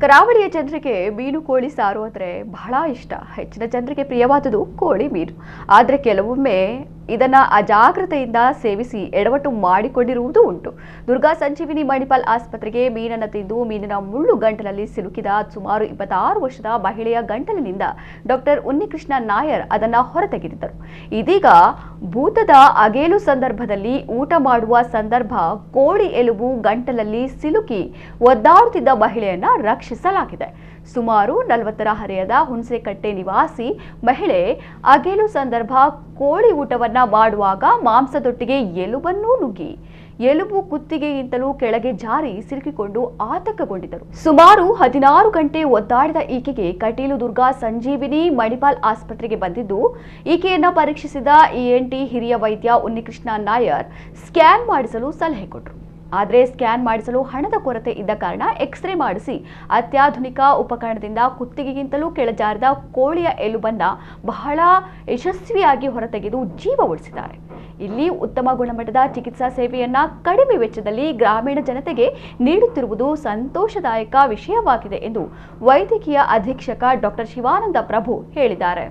ಕರಾವಳಿಯ ಜನರಿಗೆ ಮೀನು ಕೋಳಿ ಸಾರು ಅಂದರೆ ಬಹಳ ಇಷ್ಟ. ಹೆಚ್ಚಿನ ಜನರಿಗೆ ಪ್ರಿಯವಾದುದು ಕೋಳಿ ಮೀನು. ಆದರೆ ಕೆಲವೊಮ್ಮೆ ಇದನ್ನ ಅಜಾಗ್ರತೆಯಿಂದ ಸೇವಿಸಿ ಎಡವಟ್ಟು ಮಾಡಿಕೊಂಡಿರುವುದು ಉಂಟು. ದುರ್ಗಾ ಸಂಜೀವಿನಿ ಮಣಿಪಾಲ್ ಆಸ್ಪತ್ರೆಗೆ ಮೀನನ್ನು ತಿಂದು ಮೀನಿನ ಮುಳ್ಳು ಗಂಟಲಲ್ಲಿ ಸಿಲುಕಿದ ಸುಮಾರು 26 ವರ್ಷದ ಮಹಿಳೆಯ ಗಂಟಲಿನಿಂದ ಡಾಕ್ಟರ್ ಉನ್ನಿಕೃಷ್ಣ ನಾಯರ್ ಅದನ್ನ ಹೊರತೆಗೆದಿದ್ದರು. ಇದೀಗ ಭೂತದ ಅಗೇಲು ಸಂದರ್ಭದಲ್ಲಿ ಊಟ ಮಾಡುವ ಸಂದರ್ಭ ಕೋಳಿ ಎಲುಬು ಗಂಟಲಲ್ಲಿ ಸಿಲುಕಿ ಒದ್ದಾಡುತ್ತಿದ್ದ ಮಹಿಳೆಯನ್ನ ರಕ್ಷಿಸಲಾಗಿದೆ. ಸುಮಾರು 40ರ ಹರೆಯದ ಹುಣಸೆಕಟ್ಟೆ ನಿವಾಸಿ ಮಹಿಳೆ ಅಗೇಲು ಸಂದರ್ಭ ಕೋಳಿ ಊಟವನ್ನ ಮಾಡುವಾಗ ಮಾಂಸದೊಟ್ಟಿಗೆ ಎಲುಬನ್ನೂ ನುಗ್ಗಿ ಎಲುಬು ಕುತ್ತಿಗೆಗಿಂತಲೂ ಕೆಳಗೆ ಜಾರಿ ಸಿಲುಕಿಕೊಂಡು ಆತಂಕಗೊಂಡಿದ್ದರು. ಸುಮಾರು 16 ಗಂಟೆ ಒದ್ದಾಡಿದ ಈಕೆಗೆ ಕಟೀಲು ದುರ್ಗಾ ಸಂಜೀವಿನಿ ಮಣಿಪಾಲ್ ಆಸ್ಪತ್ರೆಗೆ ಬಂದಿದ್ದು, ಈಕೆಯನ್ನ ಪರೀಕ್ಷಿಸಿದ ENT ಹಿರಿಯ ವೈದ್ಯ ಉನ್ನಿಕೃಷ್ಣ ನಾಯರ್ ಸ್ಕ್ಯಾನ್ ಮಾಡಿಸಲು ಸಲಹೆ ಕೊಟ್ಟರು. ಆದರೆ ಸ್ಕ್ಯಾನ್ ಮಾಡಿಸಲು ಹಣದ ಕೊರತೆ ಇದ್ದ ಕಾರಣ ಎಕ್ಸ್ರೇ ಮಾಡಿಸಿ ಅತ್ಯಾಧುನಿಕ ಉಪಕರಣದಿಂದ ಕುತ್ತಿಗೆಗಿಂತಲೂ ಕೆಳಜಾರಿದ ಕೋಳಿಯ ಎಲುಬನ್ನ ಬಹಳ ಯಶಸ್ವಿಯಾಗಿ ಹೊರತೆಗೆದು ಜೀವ ಉಳಿಸಿದ್ದಾರೆ. ಇಲ್ಲಿ ಉತ್ತಮ ಗುಣಮಟ್ಟದ ಚಿಕಿತ್ಸಾ ಸೇವೆಯನ್ನ ಕಡಿಮೆ ವೆಚ್ಚದಲ್ಲಿ ಗ್ರಾಮೀಣ ಜನತೆಗೆ ನೀಡುತ್ತಿರುವುದು ಸಂತೋಷದಾಯಕ ವಿಷಯವಾಗಿದೆ ಎಂದು ವೈದ್ಯಕೀಯ ಅಧೀಕ್ಷಕ ಡಾಕ್ಟರ್ ಶಿವಾನಂದ ಪ್ರಭು ಹೇಳಿದ್ದಾರೆ.